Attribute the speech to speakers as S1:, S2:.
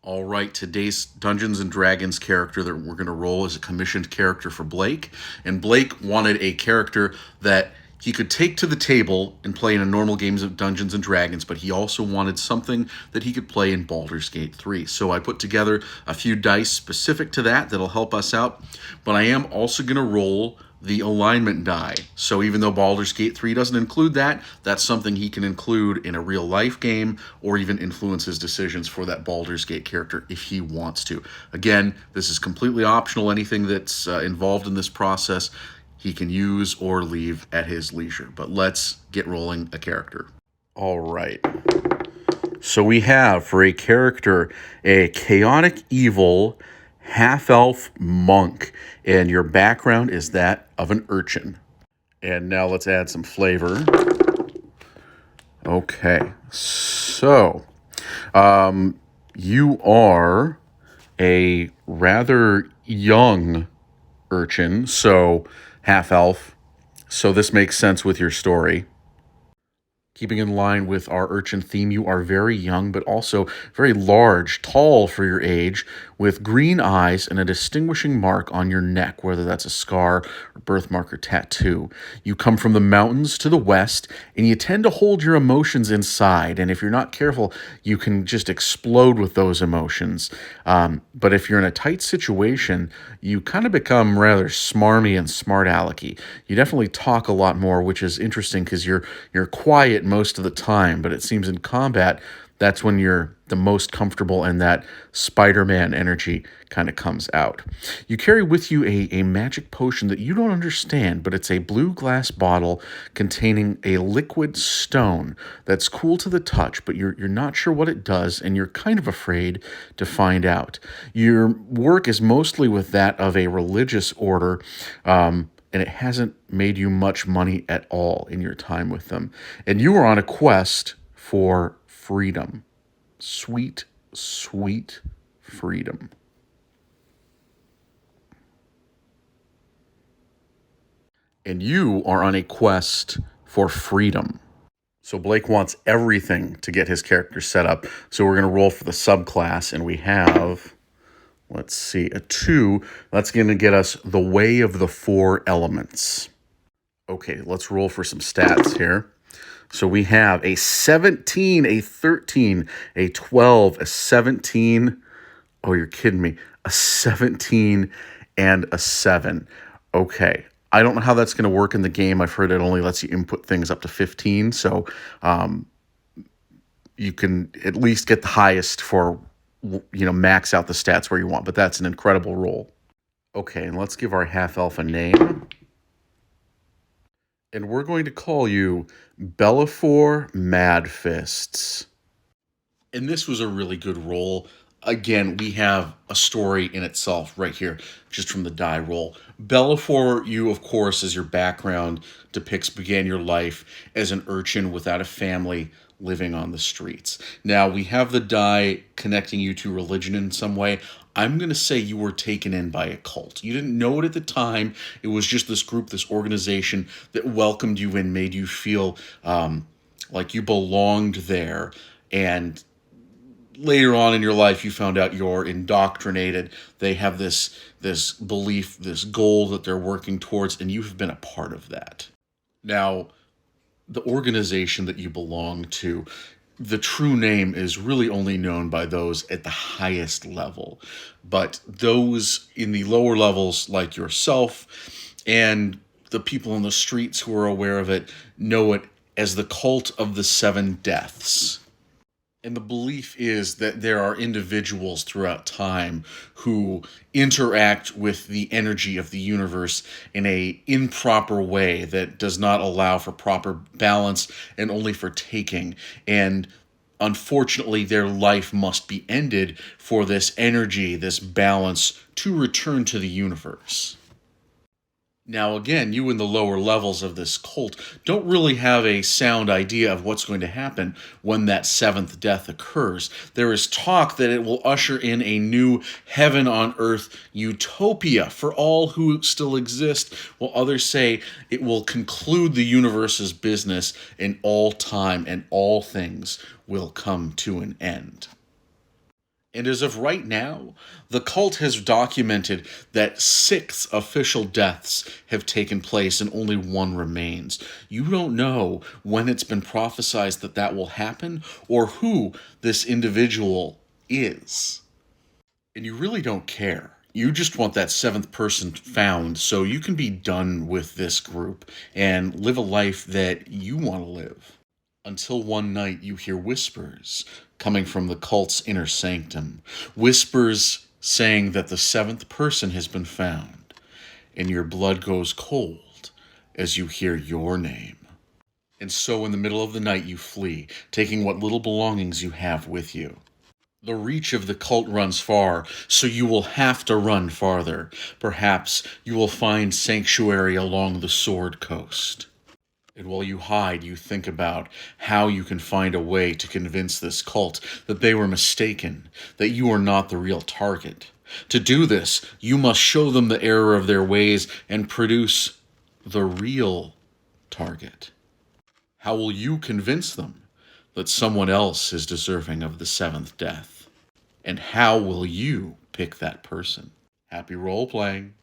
S1: All right, today's Dungeons and Dragons character that we're going to roll is a commissioned character for Blake. And Blake wanted a character that he could take to the table and play in a normal games of Dungeons and Dragons, but he also wanted something that he could play in Baldur's Gate 3. So I put together a few dice specific to that'll help us out. But I am also going to roll the alignment die. So even though Baldur's Gate 3 doesn't include that, that's something he can include in a real life game or even influence his decisions for that Baldur's Gate character if he wants to. Again, this is completely optional. Anything that's involved in this process, he can use or leave at his leisure. But let's get rolling a character. All right. So we have for a character a chaotic evil half-elf monk, and your background is that of an urchin. And now let's add some flavor. Okay, so you are a rather young urchin, so half-elf, so this makes sense with your story. Keeping in line with our urchin theme, you are very young, but also very large, tall for your age, with green eyes and a distinguishing mark on your neck, whether that's a scar, or birthmark, or tattoo. You come from the mountains to the west, and you tend to hold your emotions inside. And if you're not careful, you can just explode with those emotions. But if you're in a tight situation, you kind of become rather smarmy and smart alecky. You definitely talk a lot more, which is interesting because you're quiet most of the time, but it seems in combat that's when you're the most comfortable and that Spider-Man energy kind of comes out. You carry with you a magic potion that you don't understand, but it's a blue glass bottle containing a liquid stone that's cool to the touch, but you're not sure what it does, and you're kind of afraid to find out. Your work is mostly with that of a religious order, and it hasn't made you much money at all in your time with them. And you are on a quest for freedom. Sweet, sweet freedom. And you are on a quest for freedom. So Blake wants everything to get his character set up. So we're going to roll for the subclass, and we have, let's see, a 2. That's going to get us the way of the 4 elements. Okay, let's roll for some stats here. So we have a 17, a 13, a 12, a 17. Oh, you're kidding me. A 17 and a 7. Okay. I don't know how that's going to work in the game. I've heard it only lets you input things up to 15. So you can at least get the highest for, max out the stats where you want. But that's an incredible roll. Okay, and let's give our half-elf a name. And we're going to call you Bellafor Madfists. And this was a really good roll. Again, we have a story in itself right here, just from the die roll. Bellafor, you, of course, as your background depicts, began your life as an urchin without a family living on the streets. Now, we have the die connecting you to religion in some way. I'm going to say you were taken in by a cult. You didn't know it at the time. It was just this group, this organization that welcomed you in, made you feel like you belonged there. And later on in your life, you found out you're indoctrinated. They have this belief, this goal that they're working towards, and you have been a part of that. Now, the organization that you belong to, the true name is really only known by those at the highest level. But those in the lower levels, like yourself and the people on the streets who are aware of it, know it as the Cult of the Seven Deaths. And the belief is that there are individuals throughout time who interact with the energy of the universe in a improper way that does not allow for proper balance and only for taking. And unfortunately, their life must be ended for this energy, this balance, to return to the universe. Now, again, you in the lower levels of this cult don't really have a sound idea of what's going to happen when that seventh death occurs. There is talk that it will usher in a new heaven on earth utopia for all who still exist, while others say it will conclude the universe's business and all time and all things will come to an end. And as of right now, the cult has documented that 6 official deaths have taken place and only one remains. You don't know when it's been prophesized that that will happen or who this individual is. And you really don't care. You just want that 7th person found so you can be done with this group and live a life that you want to live. Until one night you hear whispers coming from the cult's inner sanctum. Whispers saying that the 7th person has been found, and your blood goes cold as you hear your name. And so in the middle of the night you flee, taking what little belongings you have with you. The reach of the cult runs far, so you will have to run farther. Perhaps you will find sanctuary along the Sword Coast. And while you hide, you think about how you can find a way to convince this cult that they were mistaken, that you are not the real target. To do this, you must show them the error of their ways and produce the real target. How will you convince them that someone else is deserving of the 7th death? And how will you pick that person? Happy role playing.